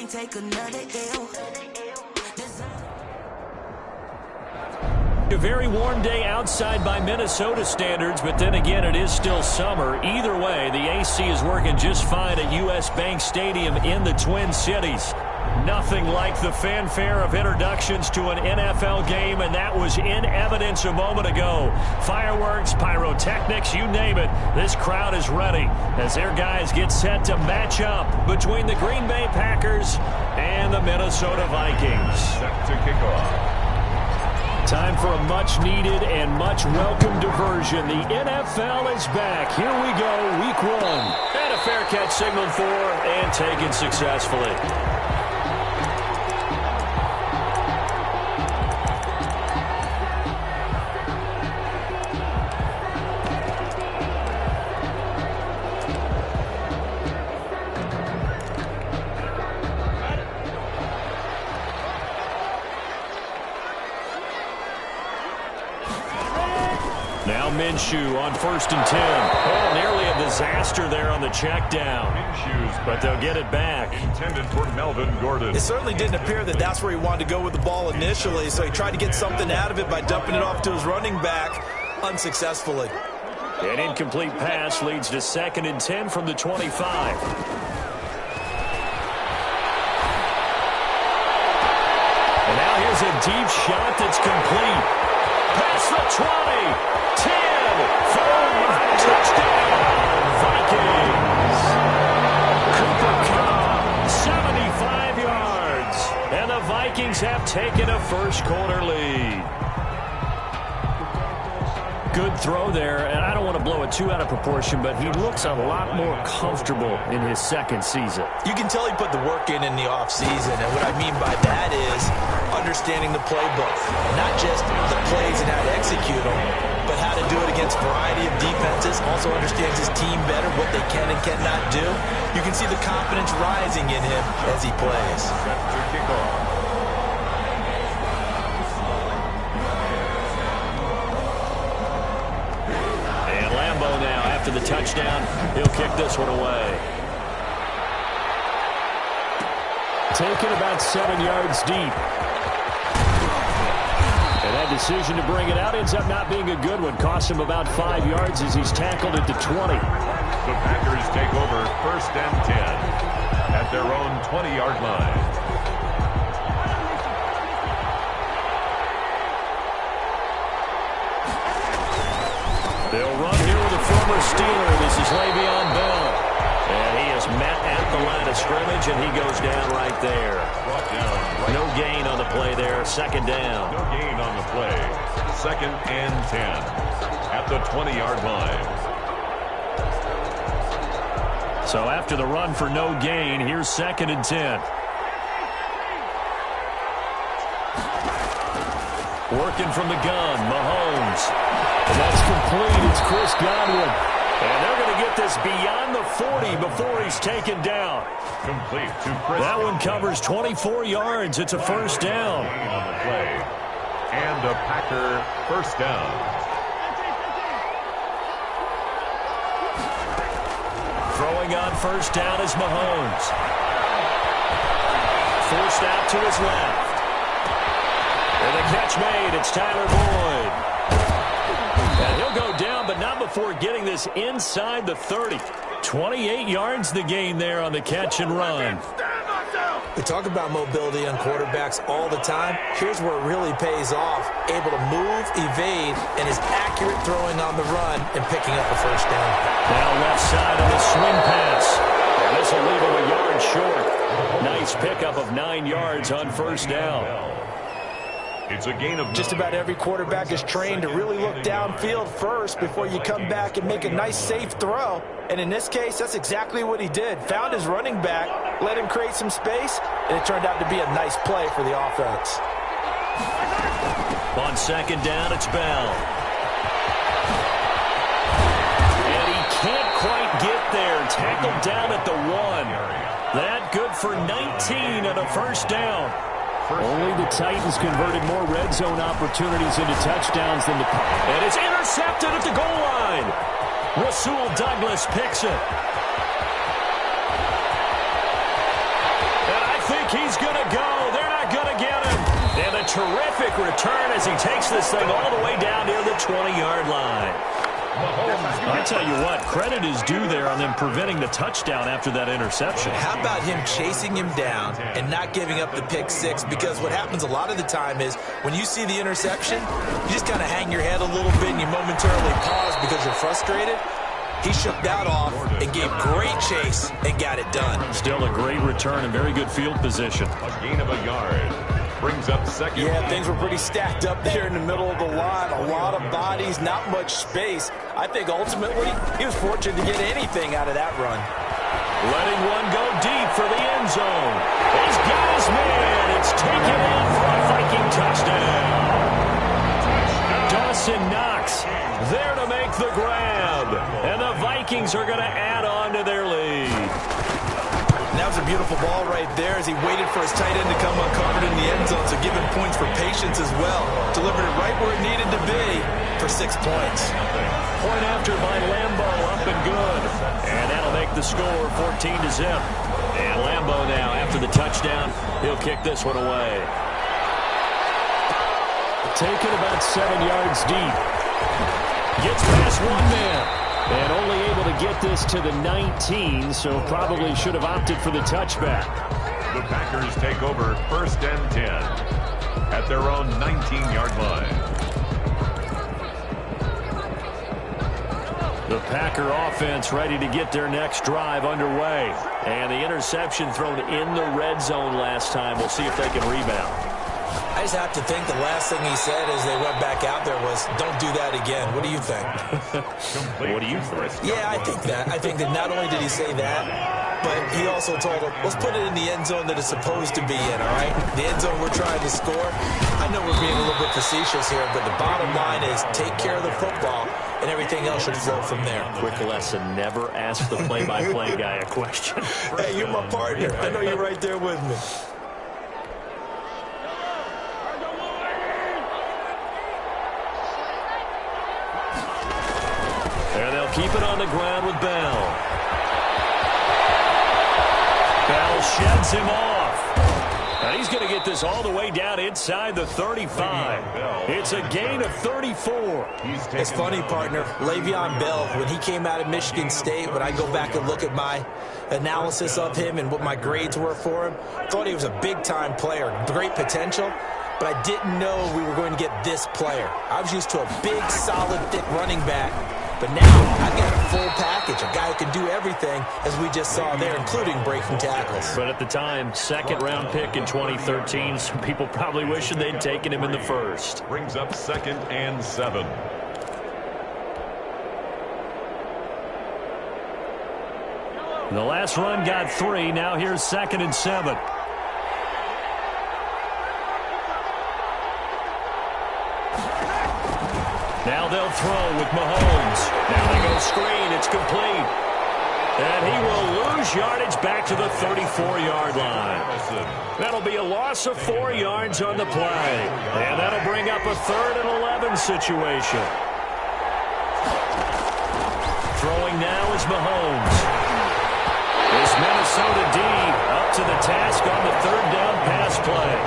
can't take another L. A very warm day outside by Minnesota standards, but then again, it is still summer. Either way, the AC is working just fine at U.S. Bank Stadium in the Twin Cities. Nothing like the fanfare of introductions to an NFL game, and that was in evidence a moment ago. Fireworks, pyrotechnics, you name it. This crowd is ready as their guys get set to match up between the Green Bay Packers and the Minnesota Vikings. Set to kick off. Time for a much-needed and much-welcome diversion. The NFL is back. Here we go, week one. And a fair catch signaled for and taken successfully. Now Minshew on 1st and 10. Oh, nearly a disaster there on the check down. But they'll get it back. Intended for Melvin Gordon. It certainly didn't appear that that's where he wanted to go with the ball initially, so he tried to get something out of it by dumping it off to his running back unsuccessfully. An incomplete pass leads to 2nd and 10 from the 25. And now here's a deep shot that's complete. Past the 20, 10, 5, touchdown, Vikings. Cooper Kupp, 75 yards. And the Vikings have taken a first-quarter lead. Good throw there, and I don't want to blow it too out of proportion, but he looks a lot more comfortable in his second season. You can tell he put the work in the offseason, and what I mean by that is understanding the playbook. Not just the plays and how to execute them, but how to do it against a variety of defenses. Also understands his team better, what they can and cannot do. You can see the confidence rising in him as he plays. And Lambeau now, after the touchdown, he'll kick this one away. Taken about 7 yards deep. And that decision to bring it out ends up not being a good one. Costs him about 5 yards as he's tackled at the 20. The Packers take over 1st and 10 at their own 20-yard line. They'll run here with a former Steeler. This is Le'Veon Bell. And he is met at the line of scrimmage, and he goes down right there. No gain on the play there. 2nd down. No gain on the play. 2nd and 10 at the 20-yard line. So after the run for no gain, here's 2nd and 10. Working from the gun, Mahomes. And that's complete. It's Chris Godwin. And they're going to get this beyond the 40 before he's taken down. Complete to Chris. That one covers 24 yards. It's a first down. On the play. And a Packer first down. Throwing on first down is Mahomes. Forced out to his left. And the catch made. It's Tyler Boyd. And he'll go down, but not before getting this inside the 30. 28 yards the gain there on the catch and run. We talk about mobility on quarterbacks all the time. Here's where it really pays off. Able to move, evade, and is accurate throwing on the run and picking up a first down. Now left side of the swing pass. And this will leave him a yard short. Nice pickup of 9 yards on first down. It's a gain of just about every quarterback is trained to really look downfield first before you come back and make a nice, safe throw. And in this case, that's exactly what he did. Found his running back, let him create some space, and it turned out to be a nice play for the offense. On 2nd down, it's Bell. And he can't quite get there. Tackled down at the 1. That good for 19 and a first down. Only the Titans converted more red zone opportunities into touchdowns than the... And it's intercepted at the goal line. Rasul Douglas picks it. And I think think he's going to go. They're not going to get him. And a terrific return as he takes this thing all the way down near the 20-yard line. I'll tell you what, credit is due there on them preventing the touchdown after that interception. How about him chasing him down and not giving up the pick six? Because what happens a lot of the time is when you see the interception, you just kind of hang your head a little bit and you momentarily pause because you're frustrated. He shook that off and gave great chase and got it done. Still a great return and very good field position. A gain of a yard. Brings up second. Yeah, things were pretty stacked up there in the middle of the line. A lot of bodies, not much space. I think ultimately he was fortunate to get anything out of that run. Letting one go deep for the end zone. He's got his man. It's taken in for a Viking touchdown. Dawson Knox there to make the grab. And the Vikings are going to add on to their lead. That was a beautiful ball right there as he waited for his tight end to come uncovered in the end zone, so giving points for patience as well. Delivered it right where it needed to be for 6 points. Point after by Lambo, up and good. And that'll make the score 14-0. And Lambo now, after the touchdown, he'll kick this one away. Taken about 7 yards deep. Gets past one man. And only able to get this to the 19, so probably should have opted for the touchback. The Packers take over 1st and 10 at their own 19-yard line. The Packer offense ready to get their next drive underway. And the interception thrown in the red zone last time. We'll see if they can rebound. I just have to think the last thing he said as they went back out there was, don't do that again. What do you think? What do you think? Yeah, I think that. I think that not only did he say that, but he also told him, let's put it in the end zone that it's supposed to be in, all right? The end zone we're trying to score. I know we're being a little bit facetious here, but the bottom line is take care of the football, and everything else should flow from there. Quick lesson, never ask the play-by-play guy a question. Hey, you're my partner. I know you're right there with me. And they'll keep it on the ground with Bell. Bell sheds him off. Now he's going to get this all the way down inside the 35. It's a gain of 34. It's funny, partner. Le'Veon Bell, when he came out of Michigan State, when I go back and look at my analysis of him and what my grades were for him, thought he was a big-time player, great potential. But I didn't know we were going to get this player. I was used to a big, solid, thick running back. But now I've got a full package, a guy who can do everything, as we just saw there, including breaking tackles. But at the time, second-round pick in 2013, some people probably wishing they'd taken him in the first. Brings up 2nd and 7. The last run got 3. Now here's 2nd and 7. Now they'll throw with Mahomes. Now they go screen. It's complete. And he will lose yardage back to the 34-yard line. That'll be a loss of 4 yards on the play. And that'll bring up a 3rd and 11 situation. Throwing now is Mahomes. This Minnesota D up to the task on the 3rd down pass play.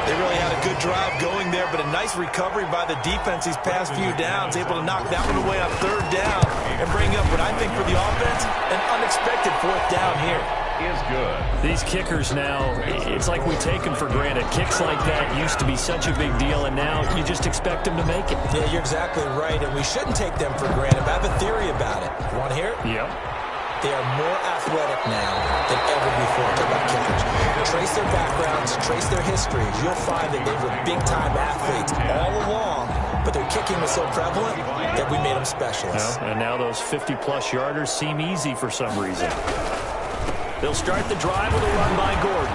They really had a good drive going there, but a nice recovery by the defense these past few downs, able to knock that one away on 3rd down and bring up what I think for the offense, an unexpected 4th down here. Is good. These kickers now, it's like we take them for granted. Kicks like that used to be such a big deal, and now you just expect them to make it. Yeah, you're exactly right, and we shouldn't take them for granted. I have a theory about it. You want to hear it? Yep. They are more athletic now than ever before. Talk about kickers. Trace their backgrounds, trace their histories. You'll find that they were big-time athletes all along, but their kicking was so prevalent that we made them specialists. And now those 50-plus yarders seem easy for some reason. They'll start the drive with a run by Gordon.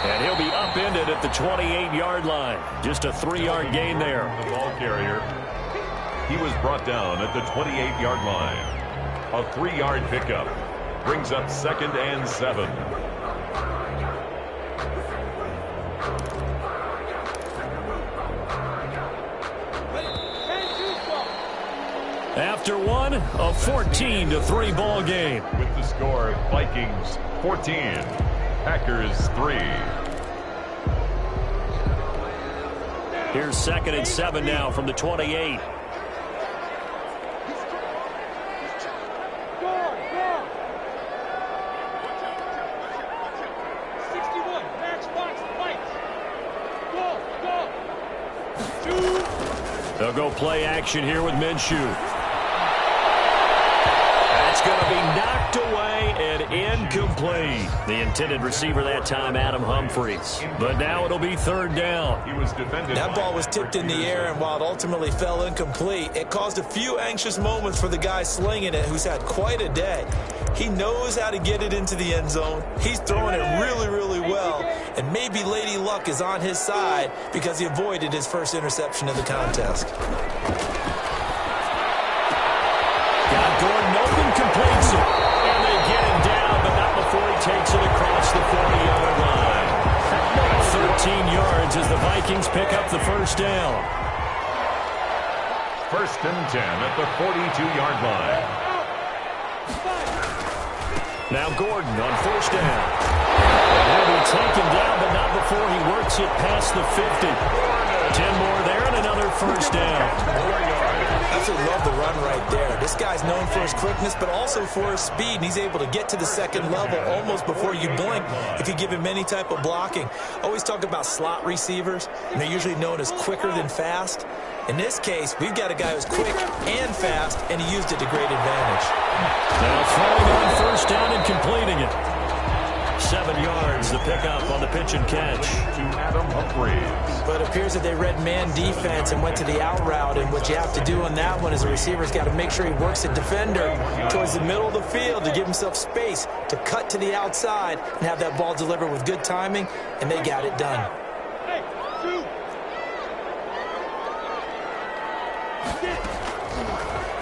And he'll be upended at the 28-yard line. Just a 3-yard gain there. The ball carrier. He was brought down at the 28-yard line. A 3-yard pickup. Brings up 2nd and 7. After one, a 14-3 ball game. With the score, Vikings 14, Packers 3. Here's 2nd and 7 now from the 28. They'll go play action here with Minshew. That's going to be knocked away and incomplete. The intended receiver that time, Adam Humphries. But now it'll be 3rd down. He was defended. That ball was tipped in the air, and while it ultimately fell incomplete, it caused a few anxious moments for the guy slinging it, who's had quite a day. He knows how to get it into the end zone. He's throwing it really, really well. And maybe Lady Luck is on his side because he avoided his first interception of the contest. Got Gordon open, completes it. And they get him down, but not before he takes it across the 40-yard line. 13 yards as the Vikings pick up the first down. 1st and 10 at the 42-yard line. Now Gordon on 1st down. He'll be taken down, but not before he works it past the 50. 10 more there and another first down. Absolutely love the run right there. This guy's known for his quickness, but also for his speed, and he's able to get to the second level almost before you blink if you give him any type of blocking. Always talk about slot receivers, and they're usually known as quicker than fast. In this case, we've got a guy who's quick and fast, and he used it to great advantage. Now throwing on 1st down and completing it. 7 yards, the pickup on the pitch and catch. To Adam Humphries. But it appears that they read man defense and went to the out route, and what you have to do on that one is the receiver's got to make sure he works the defender towards the middle of the field to give himself space to cut to the outside and have that ball delivered with good timing, and they got it done.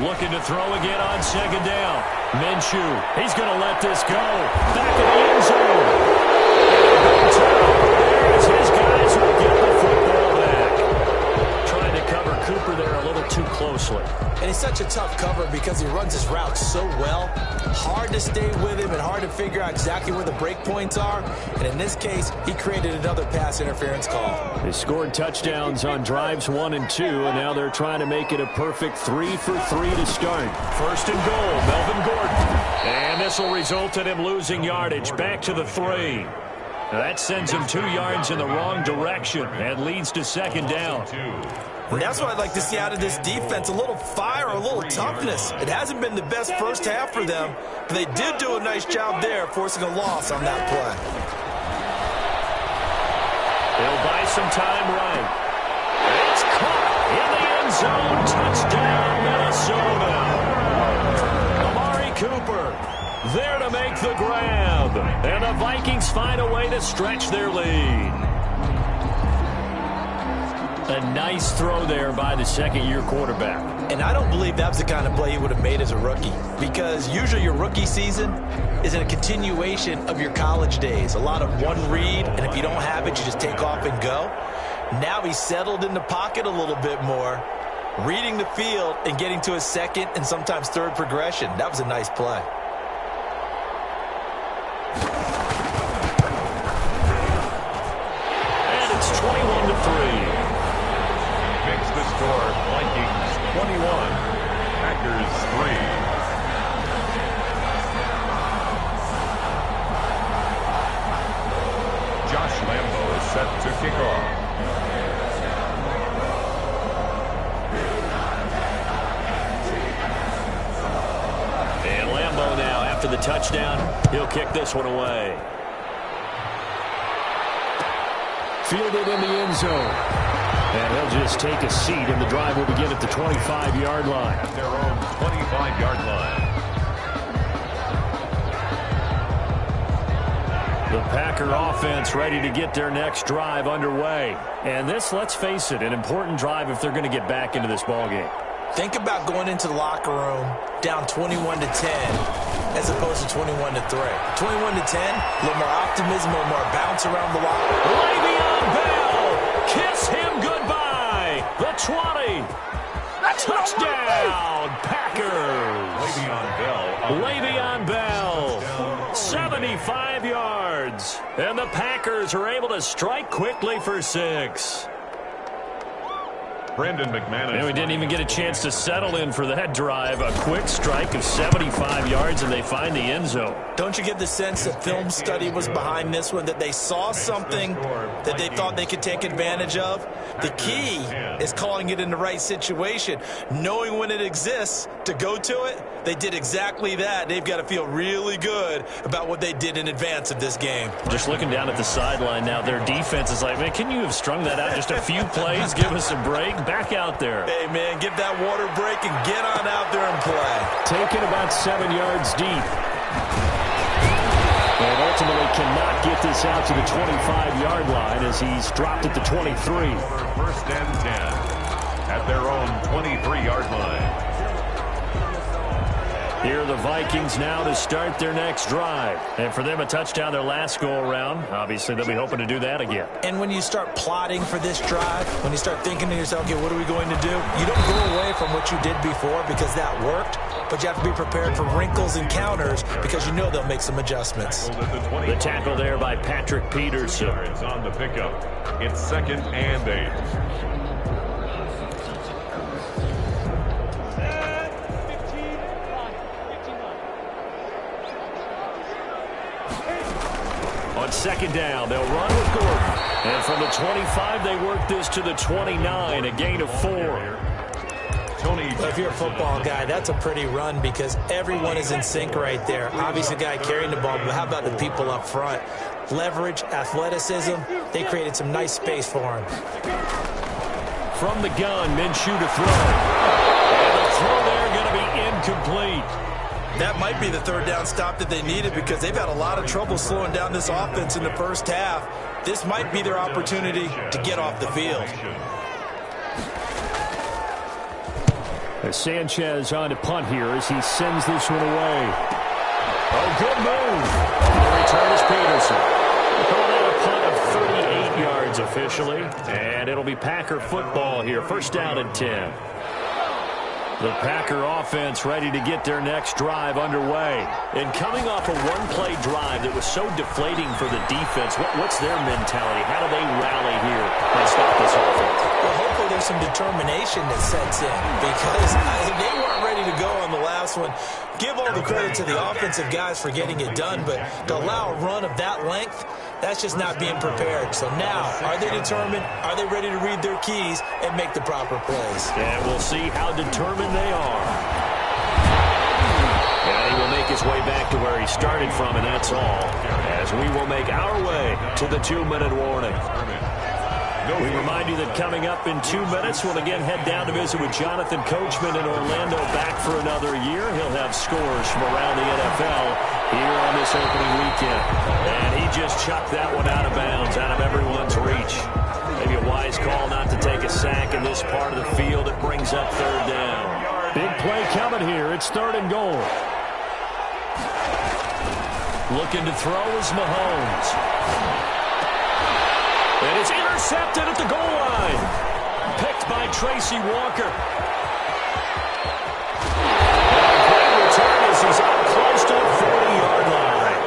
Looking to throw again on 2nd down. Minshew, he's going to let this go. Back in the end zone. There's his guys who will get the football back. Trying to cover Cooper there a little too closely. And he's such a tough cover because he runs his routes so well. Hard to stay with him and hard to figure out exactly where the break points are. And in this case, he created another pass interference call. They scored touchdowns on drives 1 and 2, and now they're trying to make it a perfect 3 for 3 to start. 1st and goal, Melvin Gordon. And this will result in him losing yardage back to the 3. Now that sends him 2 yards in the wrong direction and leads to 2nd down. And that's what I'd like to see out of this defense, a little fire, a little toughness. It hasn't been the best first half for them, but they did do a nice job there, forcing a loss on that play. They'll buy some time right. It's caught in the end zone. Touchdown, Minnesota. Amari Cooper there to make the grab. And the Vikings find a way to stretch their lead. A nice throw there by the 2nd-year quarterback. And I don't believe that was the kind of play he would have made as a rookie, because usually your rookie season is in a continuation of your college days. A lot of one read, and if you don't have it, you just take off and go. Now he's settled in the pocket a little bit more, reading the field and getting to his 2nd and sometimes 3rd progression. That was a nice play. And it's 21-3. Makes the score Vikings 21, Packers 3. Josh Lambo is set to kick off. And Lambo now, after the touchdown, he'll kick this one away. Fielded in the end zone. And he'll just take a seat, and the drive will begin at the 25-yard line. At their own 25-yard line. The Packer offense ready to get their next drive underway. And this, let's face it, an important drive if they're going to get back into this ballgame. Think about going into the locker room down 21-10 as opposed to 21-3. 21-10, a little more optimism, a little more bounce around the locker. Le'Veon Bell, kiss him goodbye. The 20. Touchdown, Packers. Le'Veon Bell. Le'Veon Bell, 75 yards. And the Packers are able to strike quickly for 6. Brandon McManus. And we didn't even get a chance to settle in for that drive. A quick strike of 75 yards, and they find the end zone. Don't you get the sense that film study was behind this one, that they saw something that they thought they could take advantage of? The key is calling it in the right situation, knowing when it exists to go to it. They did exactly that. They've got to feel really good about what they did in advance of this game. Just looking down at the sideline now, their defense is like, man, can you have strung that out just a few plays? Give us a break. Back out there. Hey, man, give that water break and get on out there and play. Taken about 7 yards deep. And ultimately cannot get this out to the 25-yard line as he's dropped at the 23. First and 10 at their own 23-yard line. Here are the Vikings now to start their next drive. And for them, a touchdown their last go-around. Obviously, they'll be hoping to do that again. And when you start plotting for this drive, when you start thinking to yourself, okay, what are we going to do? You don't go away from what you did before because that worked, but you have to be prepared for wrinkles and counters because you know they'll make some adjustments. The tackle there by Patrick Peterson. It's on the pickup. It's 2nd and 8. On 2nd down, they'll run with Gordon. And from the 25, they work this to the 29, a gain of 4. If you're a football guy, that's a pretty run because everyone is in sync right there. Obviously, the guy carrying the ball, but how about the people up front? Leverage, athleticism, they created some nice space for him. From the gun, Minshew to throw. And the throw there going to be incomplete. That might be the 3rd down stop that they needed because they've had a lot of trouble slowing down this offense in the first half. This might be their opportunity to get off the field. As Sanchez on to punt here as he sends this one away. Oh, good move. The return is Peterson. Call that a punt of 38 yards officially. And it'll be Packer football here. 1st down and 10. The Packer offense ready to get their next drive underway. And coming off a one-play drive that was so deflating for the defense, what's their mentality? How do they rally here and stop this offense? Well, hopefully there's some determination that sets in because they weren't ready to go on the last one. Give all the credit to the offensive guys for getting it done, but to allow a run of that length, that's just not being prepared. So now, are they determined? Are they ready to read their keys and make the proper plays? And we'll see how determined they are. And he will make his way back to where he started from, and that's all. As we will make our way to the 2-minute warning. We remind you that coming up in 2 minutes, we'll again head down to visit with Jonathan Coachman in Orlando, back for another year. He'll have scores from around the NFL here on this opening weekend. And he just chucked that one out of bounds, out of everyone's reach. Maybe a wise call not to take a sack in this part of the field. It brings up 3rd down. Big play coming here. It's 3rd and goal. Looking to throw is Mahomes. And it's intercepted at the goal line. Picked by Tracy Walker. And a great return as he's up close to the 40-yard line.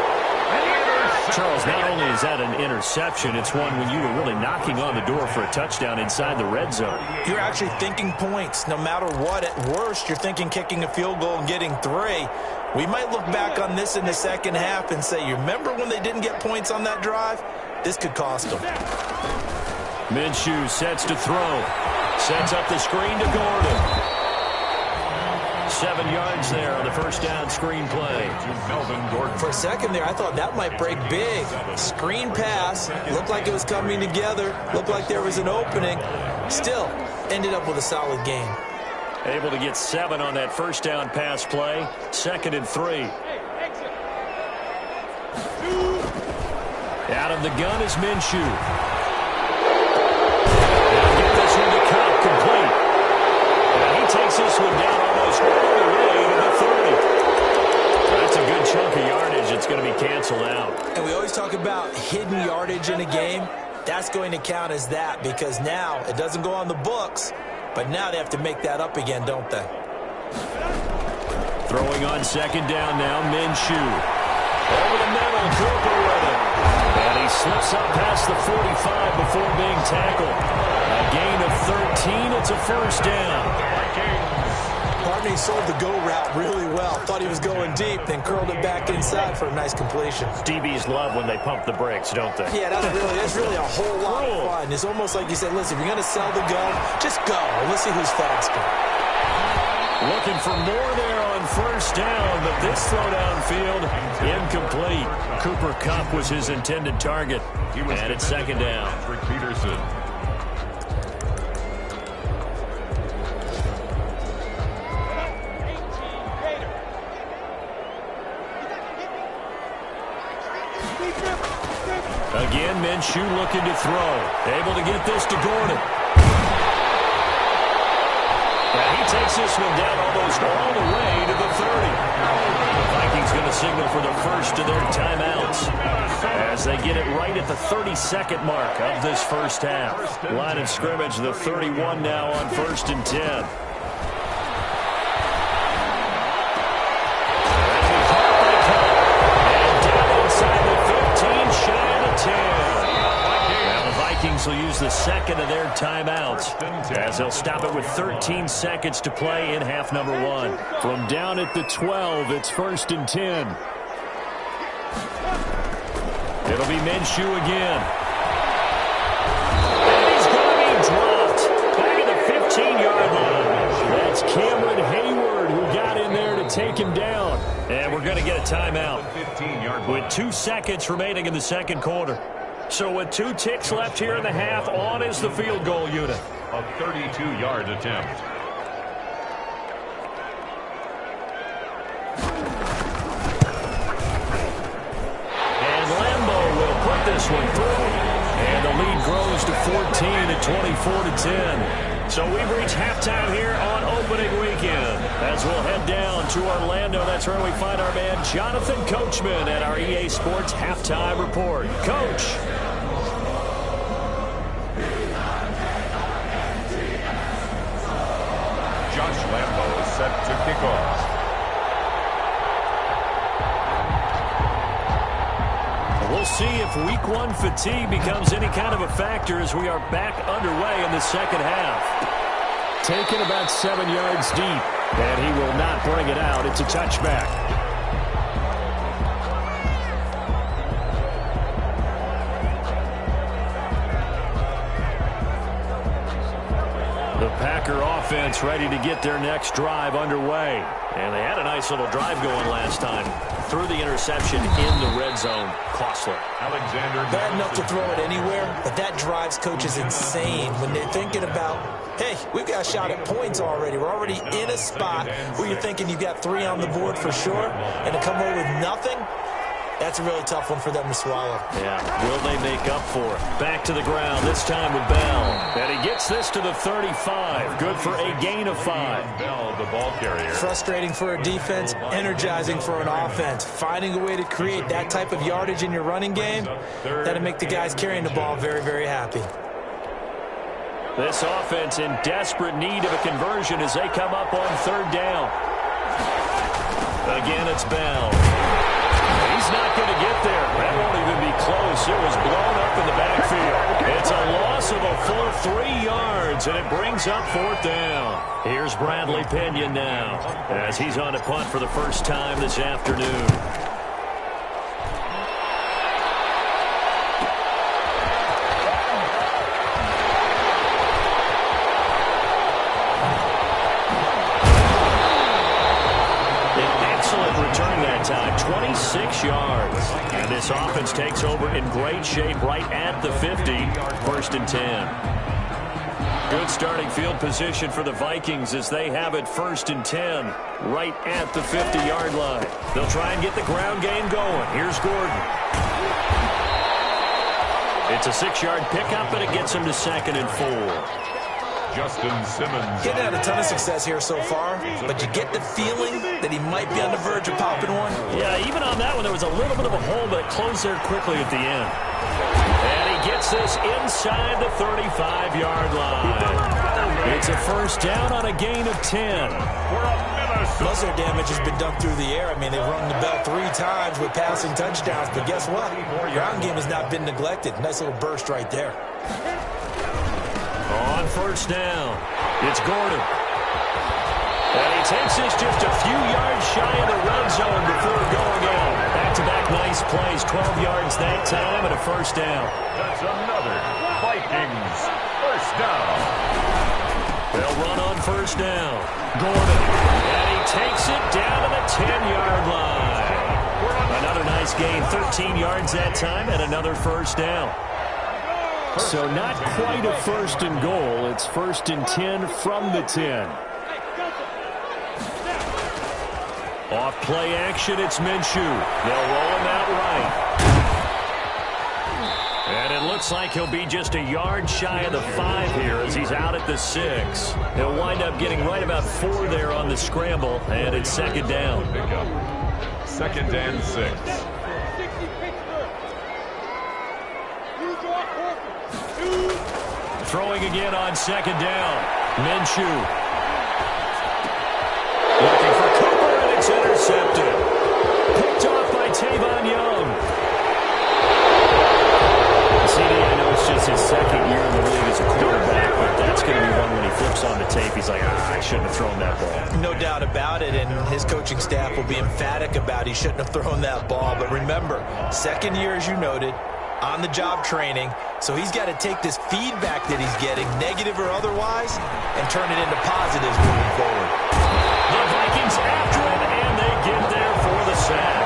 Charles, not only is that an interception, it's one when you were really knocking on the door for a touchdown inside the red zone. You're actually thinking points. No matter what, at worst, you're thinking kicking a field goal and getting 3. We might look back on this in the second half and say, you remember when they didn't get points on that drive? This could cost them. Minshew sets to throw. Sets up the screen to Gordon. 7 yards there on the 1st down screen play. Melvin Gordon. For a second there, I thought that might break big. Screen pass. Looked like it was coming together. Looked like there was an opening. Still, ended up with a solid game. Able to get 7 on that 1st down pass play. 2nd and 3. Out of the gun is Minshew. They'll get this one to Cup complete. And he takes this one down almost all the way to the 30. That's a good chunk of yardage that's going to be canceled out. And we always talk about hidden yardage in a game. That's going to count as that because now it doesn't go on the books, but now they have to make that up again, don't they? Throwing on 2nd down now, Minshew. Over the middle, Cooper with it. And he slips up past the 45 before being tackled. A gain of 13. It's a first down. Barney sold the go route really well. Thought he was going deep, then curled it back inside for a nice completion. DBs love when they pump the brakes, don't they? Yeah, that's really a whole lot of fun. It's almost like you said, listen, if you're going to sell the go, just go. Let's see who's faster. Looking for more there on first down, but this throw downfield, incomplete. Cooper Kupp was his intended target. And it's second down. Patrick Peterson. Again, Minshew looking to throw. Able to get this to Gordon. Now he takes this one down almost all the way to the 30. The Vikings going to signal for the first of their timeouts as they get it right at the 32nd mark of this first half. Line of scrimmage, the 31 now on 1st and 10. Will use the second of their timeouts as they'll stop it with 13 seconds to play in half number 1. From down at the 12, it's 1st and 10. It'll be Minshew again. And he's going to be dropped back at the 15-yard line. That's Cameron Hayward who got in there to take him down. And we're going to get a timeout with 2 seconds remaining in the second quarter. So with 2 ticks left here in the half, on is the field goal unit. A 32-yard attempt. And Lambeau will put this one through. And the lead grows to 14 at 24-10. So we've reached halftime here on opening weekend. As we'll head down to Orlando, that's where we find our man Jonathan Coachman at our EA Sports Halftime Report. Coach. Josh Lambeau is set to kick off. We'll see if week 1 fatigue becomes any kind of a factor as we are back underway in the second half. Taken about 7 yards deep, and he will not bring it out. It's a touchback. The Packer offense ready to get their next drive underway. And they had a nice little drive going last time. Threw the interception in the red zone. Costly. Alexander. Bad enough to throw it anywhere, but that drives coaches insane when they're thinking about, hey, we've got a shot at points already. We're already in a spot where you're thinking you've got 3 on the board for sure, and to come away with nothing, that's a really tough one for them to swallow. Yeah, will they make up for it? Back to the ground, this time with Bell. And he gets this to the 35. Good for a gain of 5. Bell, the ball carrier. Frustrating for a defense, energizing for an offense. Finding a way to create that type of yardage in your running game, that'll make the guys carrying the ball very, very happy. This offense in desperate need of a conversion as they come up on 3rd down. Again, it's Bell. He's not going to get there. That won't even be close. It was blown up in the backfield. It's a loss of a full 3 yards, and it brings up 4th down. Here's Bradley Pinion now as he's on a punt for the first time this afternoon. Return that time, 26 yards. And this offense takes over in great shape right at the 50, 1st and 10. Good starting field position for the Vikings as they have it 1st and 10 right at the 50-yard line. They'll try and get the ground game going. Here's Gordon. It's a 6-yard pickup, and it gets him to 2nd and 4. Justin Simmons. Getting had a ton of success here so far, but you get the feeling that he might be on the verge of popping one. Yeah, even on that one, there was a little bit of a hole, but it closed there quickly at the end. And he gets this inside the 35-yard line. It's a first down on a gain of 10. Most of their damage has been done through the air. I mean, they've rung the bell 3 times with passing touchdowns, but guess what? Ground game has not been neglected. Nice little burst right there. On first down, it's Gordon. And he takes this just a few yards shy of the red zone before going out. Back-to-back nice plays, 12 yards that time and a first down. That's another Vikings first down. They'll run on first down. Gordon. And he takes it down to the 10-yard line. Another nice gain, 13 yards that time and another first down. So not quite a first and goal. It's first and 10 from the 10. Off play action, it's Minshew. They'll roll him out right. And it looks like he'll be just a yard shy of the 5 here as he's out at the 6. He'll wind up getting right about 4 there on the scramble, and it's second down. Second and 6. Throwing again on second down. Minshew. Looking for Cooper, and it's intercepted. Picked off by Tavon Young. CD, I know it's just his second year in the league as a quarterback, but that's going to be one when he flips on the tape. He's like, I shouldn't have thrown that ball. No doubt about it, and his coaching staff will be emphatic about he shouldn't have thrown that ball. But remember, second year, as you noted, on-the-job training, so he's got to take this feedback that he's getting, negative or otherwise, and turn it into positives moving forward. The Vikings after him, and they get there for the sack.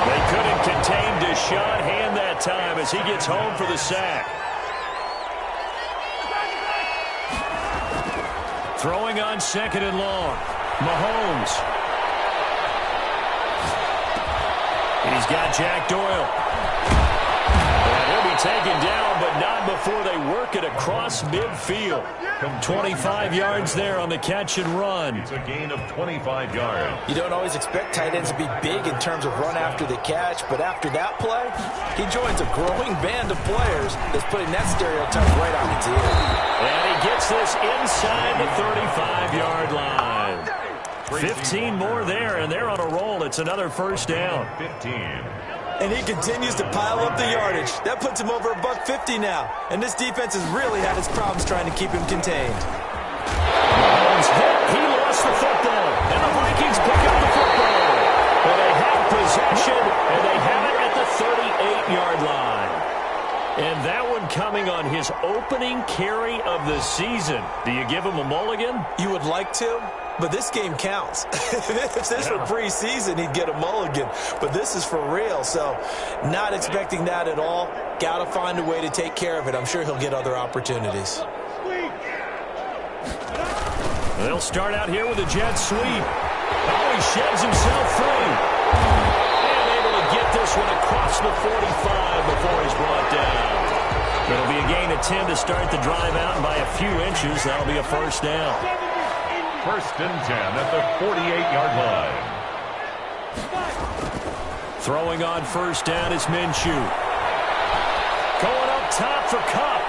They couldn't contain Deshaun Hand that time as he gets home for the sack. Throwing on second and long. Mahomes. He's got Jack Doyle. Taken down, but not before they work it across midfield. 25 yards there on the catch and run. It's a gain of 25 yards. You don't always expect tight ends to be big in terms of run after the catch, but after that play, he joins a growing band of players that's putting that stereotype right on its ear. And he gets this inside the 35-yard line. 15 more there, and they're on a roll. It's another first down. 15. And he continues to pile up the yardage. That puts him over $150 now. And this defense has really had its problems trying to keep him contained. Mahomes hit. He lost the football. And the Vikings pick up the football. Well, they have possession, and they have it at the 38-yard line. And that one coming on his opening carry of the season. Do you give him a mulligan? You would like to, but this game counts. If this were preseason, he'd get a mulligan. But this is for real, so not expecting that at all. Got to find a way to take care of it. I'm sure he'll get other opportunities. They'll start out here with a jet sweep. Oh, he sheds himself free. And able to get this one across the 45 before he's brought down. It'll be a gain of 10 to start the drive out, and by a few inches, that'll be a first down. First and 10 at the 48-yard line. Throwing on first down is Minshew. Going up top for Kupp.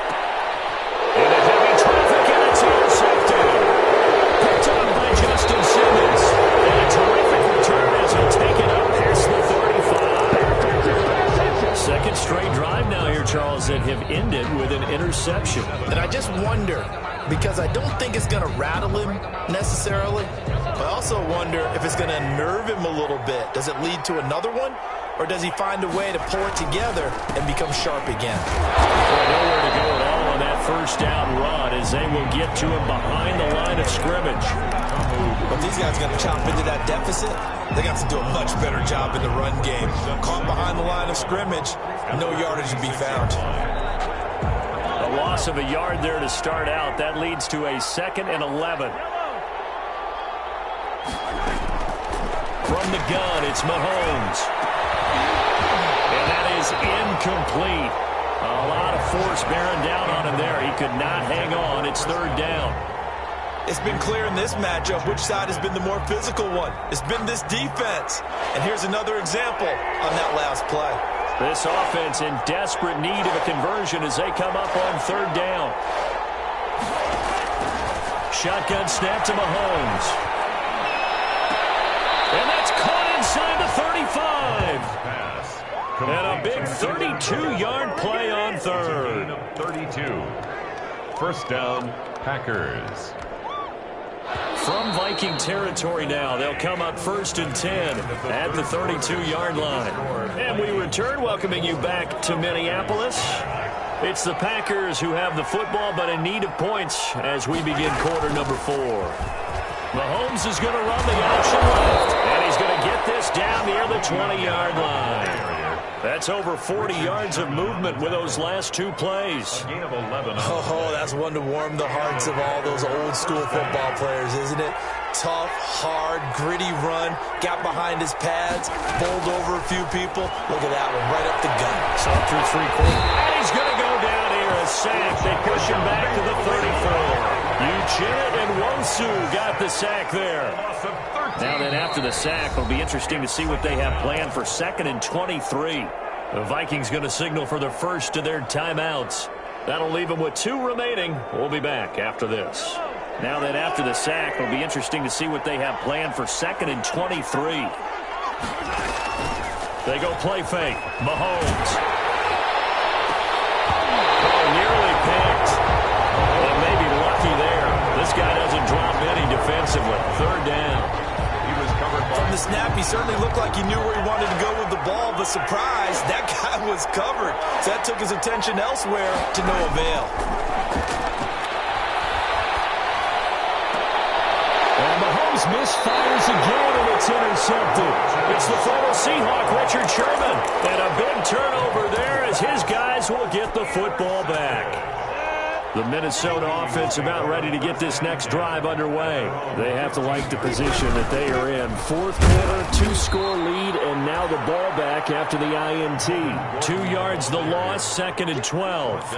And a heavy traffic, and it's intercepted. Picked up by Justin Simmons. And a terrific return as he'll take it up past the 35. Second straight drive now here, Charles, that have ended with an interception. And I just wonder, because I don't think it's going to rattle him necessarily, but I also wonder if it's going to nerve him a little bit. Does it lead to another one, or does he find a way to pull it together and become sharp again? Well, nowhere to go at all on that first down run as they will get to him behind the line of scrimmage. But these guys are going to chop into that deficit. They got to do a much better job in the run game. Caught behind the line of scrimmage, no yardage to be found. A loss of a yard there to start out. That leads to a 2nd and 11. From the gun, it's Mahomes. And that is incomplete. A lot of force bearing down on him there. He could not hang on. It's third down. It's been clear in this matchup which side has been the more physical one. It's been this defense. And here's another example on that last play. This offense in desperate need of a conversion as they come up on third down. shotgun snap to Mahomes. And that's caught inside the 35. And a big 32-yard play on third. 32. First down, Packers. From Viking territory now, they'll come up 1st and 10 at the 32-yard line. And we return, welcoming you back to Minneapolis. It's the Packers who have the football, but in need of points as we begin quarter number 4. Mahomes is going to run the option left, and he's going to get this down near the 20-yard line. That's over 40 yards of movement with those last 2 plays. A gain of 11. Oh, that's one to warm the hearts of all those old-school football players, isn't it? Tough, hard, gritty run, got behind his pads, bowled over a few people. Look at that one, right up the gut. So through 3 quarters. And he's going to go down here, a sack. They push him back to the 34. Uchenna and Nwosu got the sack there. Now then, after the sack, it'll be interesting to see what they have planned for 2nd and 23. The Vikings going to signal for the first of their timeouts. That'll leave them with 2 remaining. We'll be back after this. Now then, after the sack, it'll be interesting to see what they have planned for 2nd and 23. They go play fake. Mahomes. Oh, nearly picked. Well, maybe lucky there. This guy doesn't drop any defensively. 3rd down. From the snap, he certainly looked like he knew where he wanted to go with the ball, but surprise, that guy was covered. So that took his attention elsewhere to no avail. And Mahomes misfires again, and it's intercepted. It's the former Seahawk, Richard Sherman. And a big turnover there as his guys will get the football back. The Minnesota offense about ready to get this next drive underway. They have to like the position that they are in. 4th quarter, 2-score lead, and now the ball back after the INT. 2 yards the loss, 2nd and 12.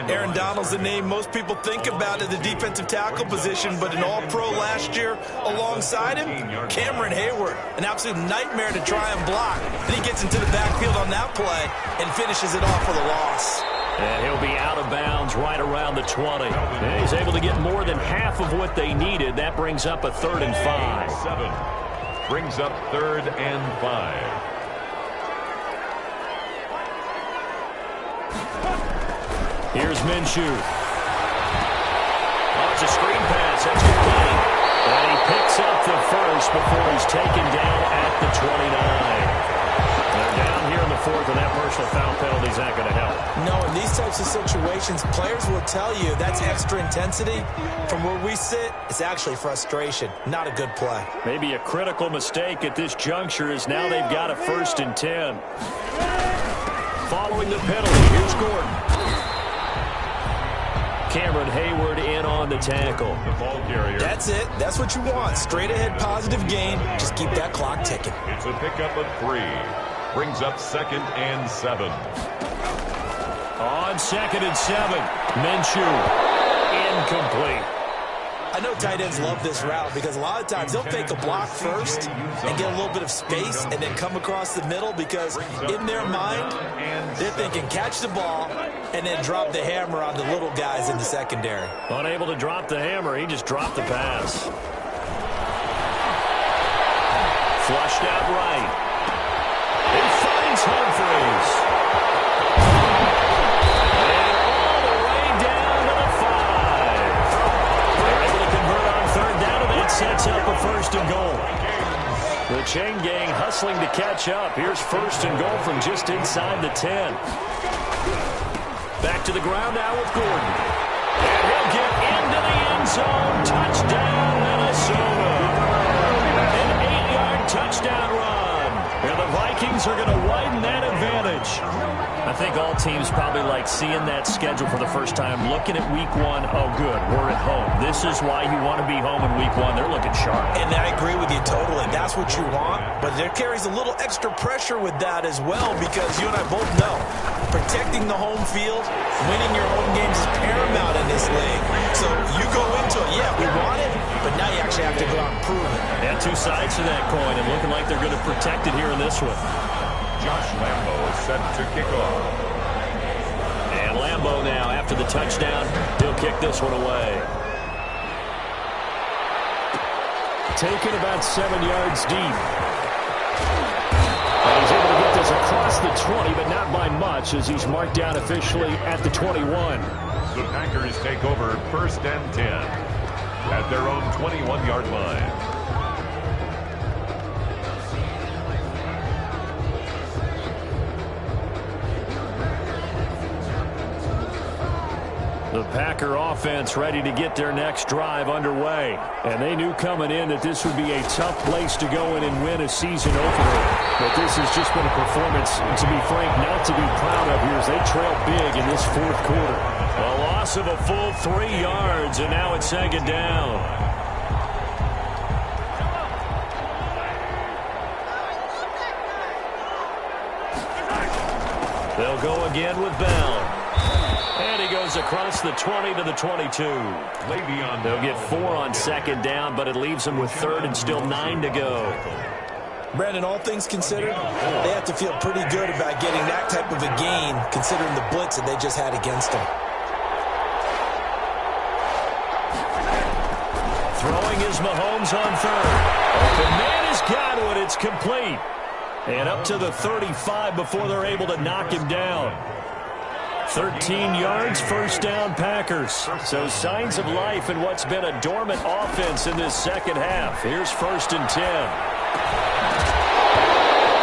Aaron Donald's the name most people think about at the defensive tackle position, but an all-pro last year alongside him, Cameron Hayward. An absolute nightmare to try and block. Then he gets into the backfield on that play and finishes it off for the loss. And he'll be out of bounds right around the 20. And he's able to get more than half of what they needed. That brings up a 3rd and 5. 7. Brings up 3rd and 5. Here's Minshew. Oh, it's a screen pass. That's complete. And he picks up the first before he's taken down at the 29. They're down here in the 4th, and that personal foul penalty is not going to help. No, in these types of situations, players will tell you that's extra intensity. From where we sit, it's actually frustration. Not a good play. Maybe a critical mistake at this juncture is now they've got a 1st and 10. Following the penalty, here's Gordon. Cameron Hayward in on the tackle. The ball carrier. That's it. That's what you want. Straight ahead positive gain. Just keep that clock ticking. It's a pickup of 3. Brings up 2nd and 7. On 2nd and 7, Minshew, incomplete. I know tight ends love this route because a lot of times they'll fake a block first and get a little bit of space and then come across the middle because in their mind, they're thinking catch the ball and then drop the hammer on the little guys in the secondary. Unable to drop the hammer, he just dropped the pass. Flushed out right. He finds Humphreys. And all the way down to the 5. They're able to convert on 3rd down, and that sets up a 1st and goal. The chain gang hustling to catch up. Here's 1st and goal from just inside the 10. Back to the ground now with Gordon. And he'll get into the end zone. Touchdown, Minnesota. An 8-yard touchdown run. And the Vikings are going to widen that advantage. I think all teams probably like seeing that schedule for the first time, looking at week 1. Oh, good, we're at home. This is why you want to be home in week 1. They're looking sharp. And I agree with you totally. That's what you want. But there carries a little extra pressure with that as well because you and I both know protecting the home field, winning your home games is paramount in this league. So you go into it, yeah, we want it, but now you actually have to go out and prove it. Yeah, 2 sides to that coin, and looking like they're going to protect it here in this one. Josh Lambo set to kick off. And Lambo now, after the touchdown, he'll kick this one away. taken about 7 yards deep. And he's able to get this across the 20, but not by much as he's marked down officially at the 21. The Packers take over 1st and 10 at their own 21-yard line. The Packer offense ready to get their next drive underway. And they knew coming in that this would be a tough place to go in and win a season opener. But this has just been a performance, to be frank, not to be proud of here as they trail big in this 4th quarter. A loss of a full 3 yards, and now it's 2nd down. They'll go again with Bell. And he goes across the 20 to the 22. They'll get 4 on 2nd down, but it leaves them with 3rd and still 9 to go. Brandon, all things considered, they have to feel pretty good about getting that type of a gain considering the blitz that they just had against them. Throwing is Mahomes on 3rd. Open man is Godwin. It's complete. And up to the 35 before they're able to knock him down. 13 yards, 1st down Packers. So signs of life in what's been a dormant offense in this 2nd half. Here's 1st and 10.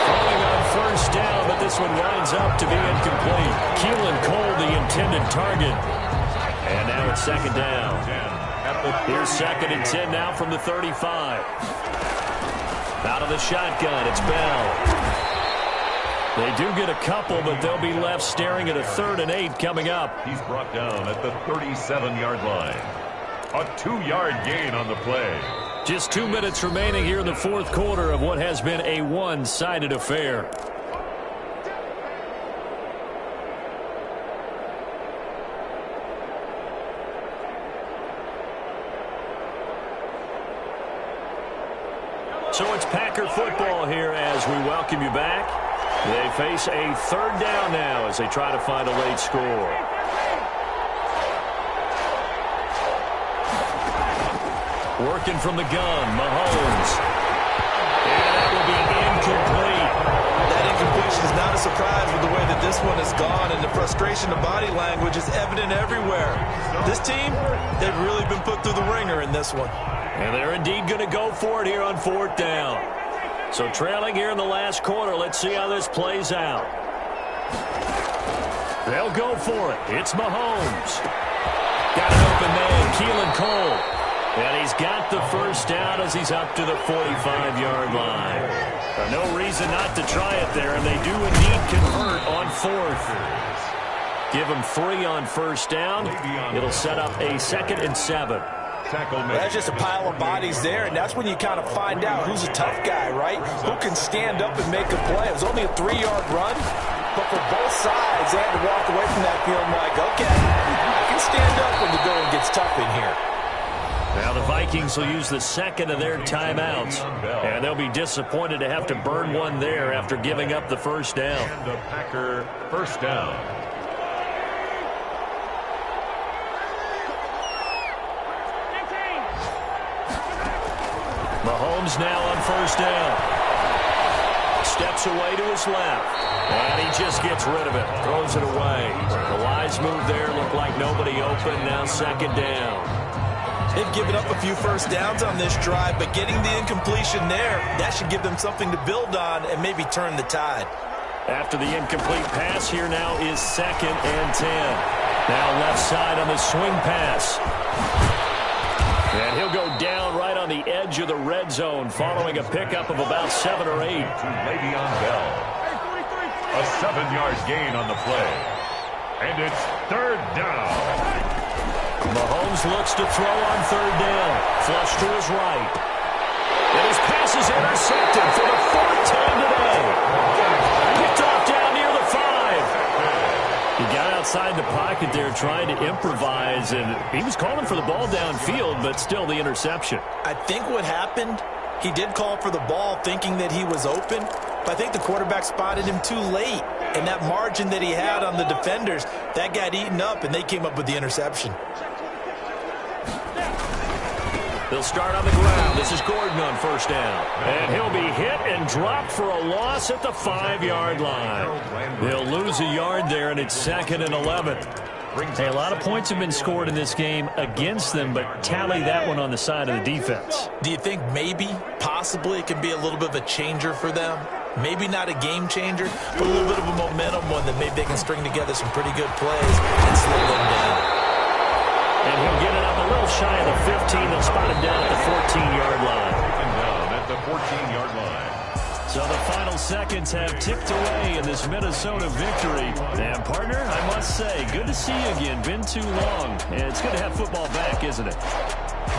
Throwing on 1st down, but this one winds up to be incomplete. Keelan Cole, the intended target. And now it's 2nd down. Here's 2nd and 10 now from the 35. Out of the shotgun, it's Bell. They do get a couple, but they'll be left staring at a 3rd and 8 coming up. He's brought down at the 37-yard line. A 2-yard gain on the play. Just 2 minutes remaining here in the 4th quarter of what has been a one-sided affair. So it's Packer football here as we welcome you back. They face a 3rd down now as they try to find a late score. Working from the gun, Mahomes. And that will be incomplete. That incompletion is not a surprise with the way that this one has gone, and the frustration of body language is evident everywhere. This team, they've really been put through the ringer in this one. And they're indeed going to go for it here on 4th down. So trailing here in the last quarter, let's see how this plays out. They'll go for it. It's Mahomes. Got an open man, Keelan Cole. And he's got the 1st down as he's up to the 45-yard line. No reason not to try it there, and they do indeed convert on 4th. Give them 3 on 1st down. It'll set up a 2nd and 7. That's just a pile of bodies there, and that's when you kind of find out who's a tough guy, right? Who can stand up and make a play. It was only a 3-yard run, but for both sides, they had to walk away from that feeling like, okay, I can stand up when the going gets tough in here. Now the Vikings will use the 2nd of their timeouts, and they'll be disappointed to have to burn one there after giving up the 1st down. And the Packer 1st down. Mahomes now on 1st down. Steps away to his left. And he just gets rid of it. Throws it away. The wise move there. Looked like nobody open. Now 2nd down. They've given up a few 1st downs on this drive, but getting the incompletion there, that should give them something to build on and maybe turn the tide. After the incomplete pass, here now is 2nd and 10. Now left side on the swing pass. And he'll go down right on the edge of the red zone following a pickup of about 7 or 8. To Le'Veon Bell. A 7-yard gain on the play. And it's 3rd down. Mahomes looks to throw on 3rd down. Flush to his right. And his pass is intercepted for the 4th time today. Picked off down near the 5. He got outside the pocket there trying to improvise, and he was calling for the ball downfield, but still the interception. I think what happened, he did call for the ball thinking that he was open, but I think the quarterback spotted him too late. And that margin that he had on the defenders, that got eaten up, and they came up with the interception. They'll start on the ground. This is Gordon on first down. And he'll be hit and dropped for a loss at the 5-yard line. They'll lose a yard there, and it's 2nd and 11. Hey, a lot of points have been scored in this game against them, but tally that one on the side of the defense. Do you think maybe, possibly, it can be a little bit of a changer for them? Maybe not a game changer, but a little bit of a momentum one that maybe they can string together some pretty good plays and slow them down. And he'll get it up a little shy of the 15. They'll spot him down at the 14-yard line. Taken down at the 14-yard line. So the final seconds have ticked away in this Minnesota victory. And, partner, I must say, good to see you again. Been too long. And it's good to have football back, isn't it?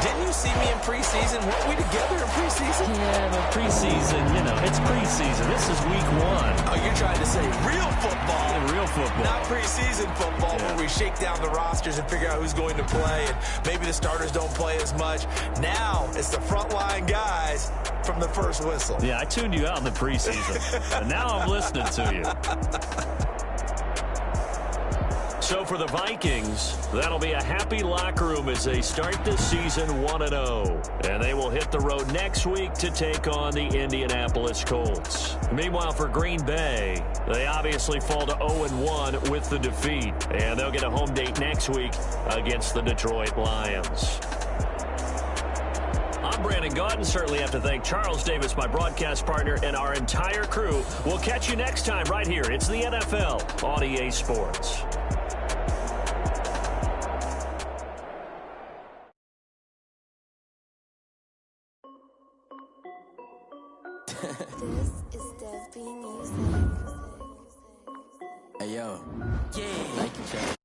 Didn't you see me in preseason? Weren't we together in preseason? Yeah, but preseason, it's preseason. This is week 1. Oh, you're trying to say real football. Yeah, real football. Not preseason football where we shake down the rosters and figure out who's going to play, and maybe the starters don't play as much. Now it's the frontline guys from the first whistle. Yeah, I tuned you out in the preseason, and now I'm listening to you. So for the Vikings, that'll be a happy locker room as they start the season 1-0. And they will hit the road next week to take on the Indianapolis Colts. Meanwhile, for Green Bay, they obviously fall to 0-1 with the defeat. And they'll get a home date next week against the Detroit Lions. I'm Brandon Gaudin. Certainly have to thank Charles Davis, my broadcast partner, and our entire crew. We'll catch you next time right here. It's the NFL on EA Sports. This is Dev B Music. Hey yo, like each other.